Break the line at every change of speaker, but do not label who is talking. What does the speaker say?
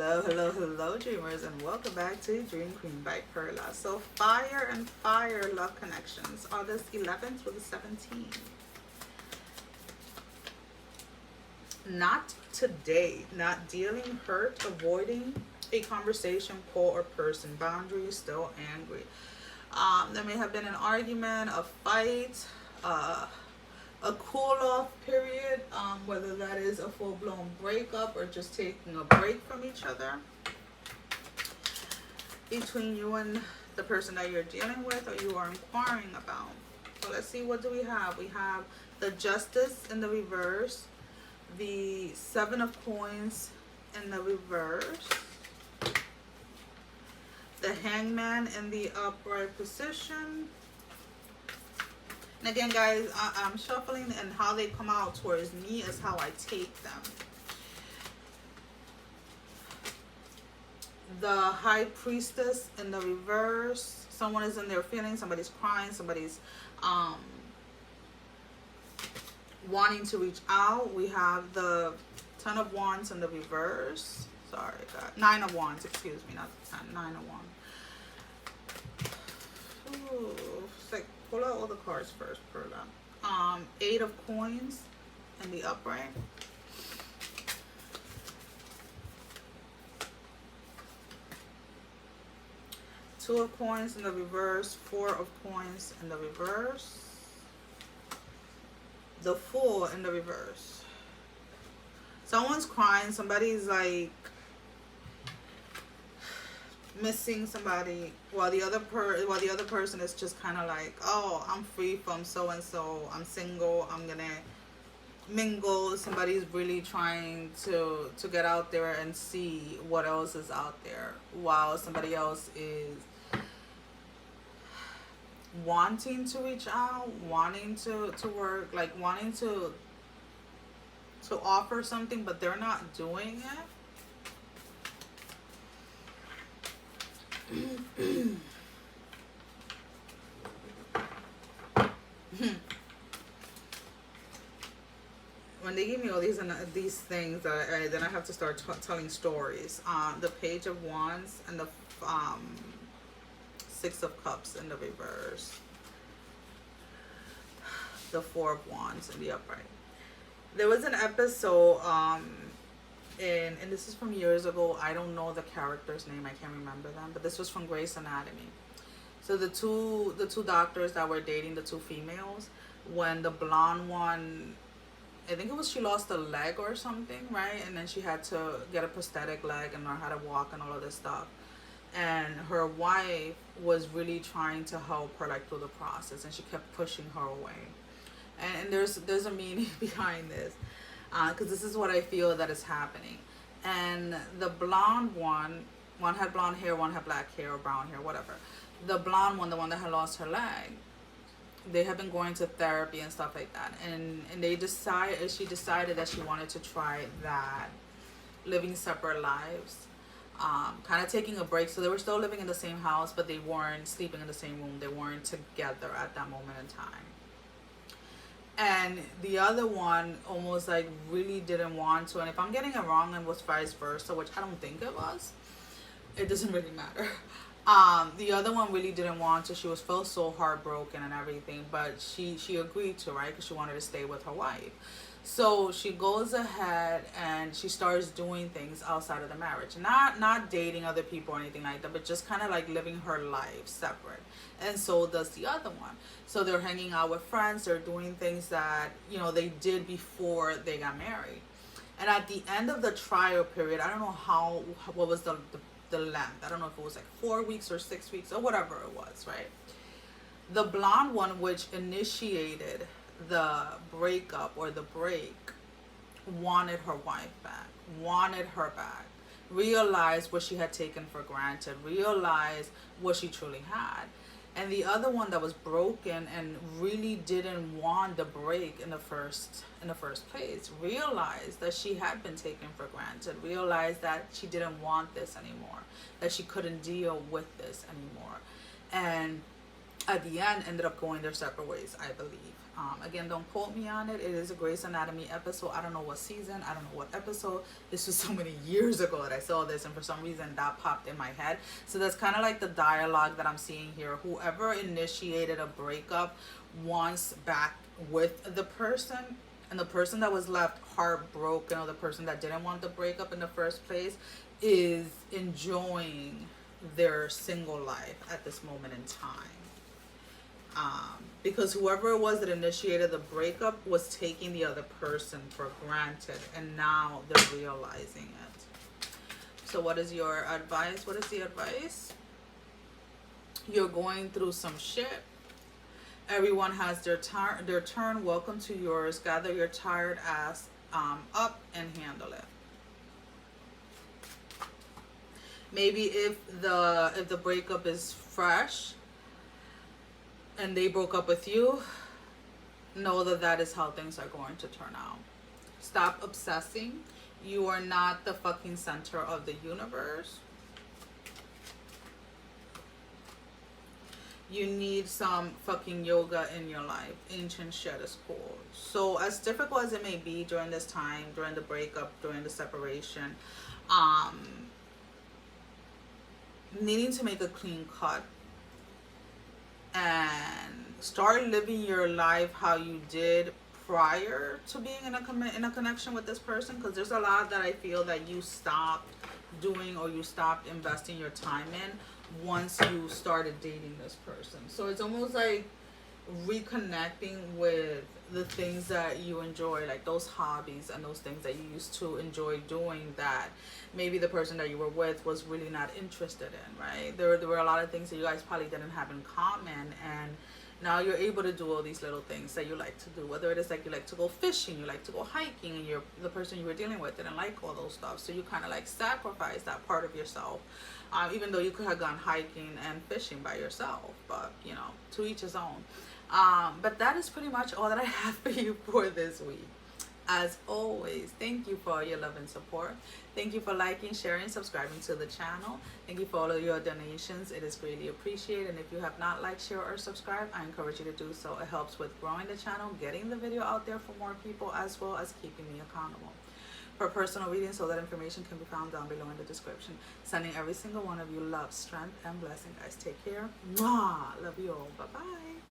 Hello, dreamers, and welcome back to Dream Queen by PERLA'S. So, fire and fire love connections, August 11th through the 17th. Not today, not dealing, hurt, avoiding a conversation, call, or person, boundaries, still angry. There may have been an argument, a fight, a cool-off period, whether that is a full-blown breakup or just taking a break from each other between you and the person that you're dealing with or you are inquiring about. So let's see, what do we have? We have the Justice in the reverse, the Seven of Coins in the reverse, the Hangman in the upright position. And again, guys, I'm shuffling, and how they come out towards me is how I take them. The High Priestess in the reverse. Someone is in their feelings. Somebody's crying. Somebody's wanting to reach out. We have the Ten of Wands in the reverse. Sorry, God. Nine of Wands, excuse me, not the 10. Nine of Wands. Ooh, it's like, pull out all the cards first, Perla. Eight of Coins in the upright. Two of Coins in the reverse. Four of Coins in the reverse. The Fool in the reverse. Someone's crying. Somebody's like missing somebody, while the other person is just kind of like, oh, I'm free from so and so, I'm single, I'm gonna mingle. Somebody's really trying to get out there and see what else is out there, while somebody else is wanting to reach out, wanting to work, like wanting to offer something, but they're not doing it. When they give me all these things, then I have to start telling stories. The Page of Wands and the Six of Cups in the reverse. The Four of Wands in the upright. There was an episode, and this is from years ago. I don't know the character's name. I can't remember them. But this was from Grey's Anatomy. So the two doctors that were dating, the two females, when the blonde one, I think it was, she lost a leg or something, right? And then she had to get a prosthetic leg and learn how to walk and all of this stuff. And her wife was really trying to help her, like, through the process, and she kept pushing her away. And there's a meaning behind this, because this is what I feel that is happening. And the blonde one had blonde hair, one had black hair or brown hair, whatever. The blonde one, the one that had lost her leg, they have been going to therapy and stuff like that. And she decided that she wanted to try that, living separate lives, kind of taking a break. So they were still living in the same house, but they weren't sleeping in the same room. They weren't together at that moment in time. And the other one almost like really didn't want to. And if I'm getting it wrong, it was vice versa, which I don't think it was. It doesn't really matter. The other one really didn't want to. She felt so heartbroken and everything, but she agreed to, right? Because she wanted to stay with her wife. So she goes ahead and she starts doing things outside of the marriage. Not dating other people or anything like that, but just kind of like living her life separate. And so does the other one. So they're hanging out with friends. They're doing things that, you know, they did before they got married. And at the end of the trial period, I don't know what was the length. I don't know if it was like 4 weeks or 6 weeks or whatever it was, right? The blonde one, which initiated the breakup or the break, wanted her wife back, wanted her back, realized what she had taken for granted, realized what she truly had. And the other one that was broken and really didn't want the break in the first place, realized that she had been taken for granted, realized that she didn't want this anymore, that she couldn't deal with this anymore. And at the end ended up going their separate ways, I believe. Again, don't quote me on it. It is a Grey's Anatomy episode. I don't know what season. I don't know what episode. This was so many years ago that I saw this, and for some reason that popped in my head. So that's kind of like the dialogue that I'm seeing here. Whoever initiated a breakup wants back with the person, and the person that was left heartbroken, or the person that didn't want the breakup in the first place, is enjoying their single life at this moment in time. Because whoever it was that initiated the breakup was taking the other person for granted, and now they're realizing it. So what is your advice? What is the advice? You're going through some shit. Everyone has their turn. Welcome to yours. Gather your tired ass up and handle it. Maybe if the breakup is fresh and they broke up with you, know that that is how things are going to turn out. Stop obsessing. You are not the fucking center of the universe. You need some fucking yoga in your life. Ancient shit is cool. So as difficult as it may be during this time, during the breakup, during the separation, needing to make a clean cut and start living your life how you did prior to being in a connection with this person, because there's a lot that I feel that you stopped doing, or you stopped investing your time in once you started dating this person. So it's almost like reconnecting with the things that you enjoy, like those hobbies and those things that you used to enjoy doing that maybe the person that you were with was really not interested in, right? There were a lot of things that you guys probably didn't have in common, and now you're able to do all these little things that you like to do, whether it is like you like to go fishing, you like to go hiking, and the person you were dealing with didn't like all those stuff, so you kind of like sacrifice that part of yourself, even though you could have gone hiking and fishing by yourself, but you know, to each his own. But that is pretty much all that I have for you for this week. As always, thank you for all your love and support. Thank you for liking, sharing, subscribing to the channel. Thank you for all of your donations. It is greatly appreciated. And if you have not liked, share, or subscribed, I encourage you to do so. It helps with growing the channel, getting the video out there for more people, as well as keeping me accountable. For personal readings, all that information can be found down below in the description. Sending every single one of you love, strength, and blessing. Guys, take care. Mwah! Love you all. Bye-bye.